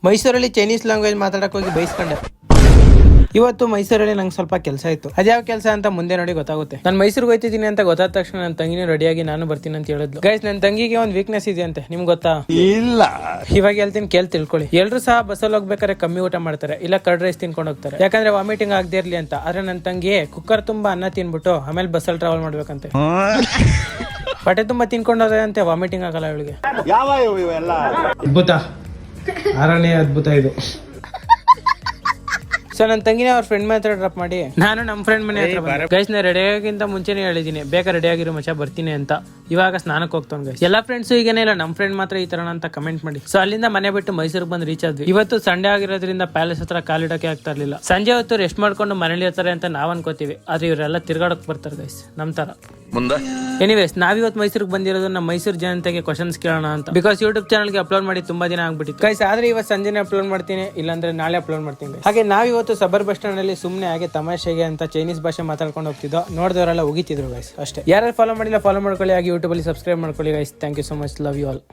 ಮೈಸೂರಲ್ಲಿ Chinese language ಮಾತಾಡಕ್ ಹೋಗಿ ಬೈಸ್ಕೊಂಡೆ. ಇವತ್ತು ಮೈಸೂರಲ್ಲಿ ನಂಗೆ ಸ್ವಲ್ಪ ಕೆಲಸ ಇತ್ತು. ಅದ್ಯಾವ ಕೆಲಸ ಅಂತ ಮುಂದೆ ನೋಡಿ ಗೊತ್ತಾಗುತ್ತೆ. ನಾನು ಮೈಸೂರಿಗೆ ಹೋಗ್ತಿದ್ದೀನಿ ಅಂತ ಗೊತ್ತಾದ ತಕ್ಷಣ ನನ್ನ ತಂಗಿನೂ ರೆಡಿಯಾಗಿ ನಾನು ಬರ್ತೀನಿ ಅಂತ ಹೇಳಿದ್ಲು. ಗೈಸ್, ನನ್ನ ತಂಗಿಗೆ ಒಂದು ವೀಕ್ನೆಸ್ ಇದೆ ಅಂತೆ, ನಿಮ್ಗೆ ಗೊತ್ತಾ? ಇಲ್ಲ. ಇವಾಗ ಹೇಳ್ತೀನಿ, ಕೇಳಿ ತಿಳ್ಕೊಳ್ಳಿ. ಎಲ್ರು ಸಹ ಬಸ್ಸಲ್ಲಿ ಹೋಗ್ಬೇಕಾದ್ರೆ ಕಮ್ಮಿ ಊಟ ಮಾಡ್ತಾರೆ, ಇಲ್ಲ ಕರ್ಡ್ ರೈಸ್ ತಿನ್ಕೊಂಡು ಹೋಗ್ತಾರೆ, ಯಾಕಂದ್ರೆ ವಾಮಿಟಿಂಗ್ ಆಗದೆ ಇರ್ಲಿ ಅಂತ. ಆದ್ರೆ ನನ್ನ ತಂಗಿ ಕುಕ್ಕರ್ ತುಂಬಾ ಅನ್ನ ತಿನ್ಬಿಟ್ಟು ಆಮೇಲೆ ಬಸ್ಸಲ್ಲಿ ಟ್ರಾವೆಲ್ ಮಾಡ್ಬೇಕಂತೆ. ಹೊಟ್ಟೆ ತುಂಬಾ ತಿನ್ಕೊಂಡು ಹೋದಂತೆ, ವಾಮಿಟಿಂಗ್ ಆಗಲ್ಲ ಇವಳಿಗೆ. ಅದ್ಭುತ, ಆರನೇ ಅದ್ಭುತ ಇದು. ಸೊ ನನ್ನ ತಂಗಿನ ಅವ್ರ ಫ್ರೆಂಡ್ ಮನೆ ಹತ್ರ ಡ್ರಾಪ್ ಮಾಡಿ ನಾನು ನಮ್ಮ ಫ್ರೆಂಡ್ ಮನೆ ಹತ್ರ ಗೈಸ್. ನಾ ರೆಡಿ ಆಗೋಕ್ಕಿಂತ ಮುಂಚೆನೇ ಹೇಳಿದೀನಿ, ಬೇಗ ರೆಡಿ ಆಗಿರೋ ಮಚ್ಚ ಬರ್ತೀನಿ ಅಂತ. ಇವಾಗ ಸ್ನಾನಕ್ಕೆ ಹೋಗ್ತಾನೆ ಗೈಸ್. ಎಲ್ಲಾ ಫ್ರೆಂಡ್ಸ್ ಈಗೇನೇ ಇಲ್ಲ, ನಮ್ಮ ಫ್ರೆಂಡ್ ಮಾತ್ರ ಈ ತರ ಅಂತ ಕಮೆಂಟ್ ಮಾಡಿ. ಸೊ ಅಲ್ಲಿಂದ ಮನೆ ಬಿಟ್ಟು ಮೈಸೂರಿಗೆ ಬಂದು ರೀಚ್ ಆದ್ವಿ. ಇವತ್ತು ಸಂಡೇ ಆಗಿರೋದ್ರಿಂದ ಪ್ಯಾಲೇಸ್ ಹತ್ರ ಕಾಲಿಡಕ್ಕೆ ಆಗ್ತಾ ಇರ್ಲಿಲ್ಲ. ಸಂಜೆ ಹೊತ್ತು ರೆಸ್ಟ್ ಮಾಡ್ಕೊಂಡು ಮನೇಲಿ ಇರ್ತಾರೆ ಅಂತ ನಾವ್ ಅನ್ಕೋತೀವಿ, ಆದ್ರೆ ಇವರೆಲ್ಲ ತಿರ್ಗಾಡಕ್ ಬರ್ತಾರೆ ಗೈಸ್ ನಮ್ ತರ. ಎನಿವೇಸ್, ನಾವಿವತ್ತು ಮೈಸೂರಿಗೆ ಬಂದಿರೋದು ನಮ್ಮ ಮೈಸೂರು ಜನತೆಗೆ ಕ್ವಶನ್ಸ್ ಕೇಳೋಣ ಅಂತ. ಬಿಕಾಸ್ ಯೂಟ್ಯೂಬ್ ಚಾನಲ್ಗೆ ಅಪ್ಲೋಡ್ ಮಾಡಿ ತುಂಬಾ ದಿನ ಆಗ್ಬಿಟ್ಟಿತ್ತು ಗೈಸ್. ಆದ್ರೆ ಇವತ್ತು ಸಂಜೆನೆ ಅಪ್ಲೋಡ್ ಮಾಡ್ತೀನಿ, ಇಲ್ಲಾಂದ್ರೆ ನಾಳೆ ಅಪ್ಲೋಡ್ ಮಾಡ್ತೀನಿ guys. ಹಾಗೆ ನಾವಿವತ್ತು ಸಬರ್ ಬಸ್ ಸ್ಟ್ಯಾಂಡ್ ಅಲ್ಲಿ ಸುಮ್ಮನೆ ಹಾಗೆ ತಮಾಷೆಗೆ ಅಂತ ಚೈನೀಸ್ ಭಾಷೆ ಮಾತಾಡ್ಕೊಂಡು ಹೋಗ್ತಿದ್ದೋ, ನೋಡಿದವರೆಲ್ಲ ಉಗಿತಿದ್ರು ಗೈಸ್ ಅಷ್ಟೇ. ಯಾರು ಫಾಲೋ ಮಾಡಿಲ್ಲ ಫಾಲೋ ಮಾಡ್ಕೊಳ್ಳಿ, ಹಾಗೆ ಯೂಟ್ಯೂಬ್ ಅಲ್ಲಿ ಸಬ್ಸ್ಕ್ರೈಬ್ ಮಾಡ್ಕೊಳ್ಳಿ guys. Thank you so much, love you all.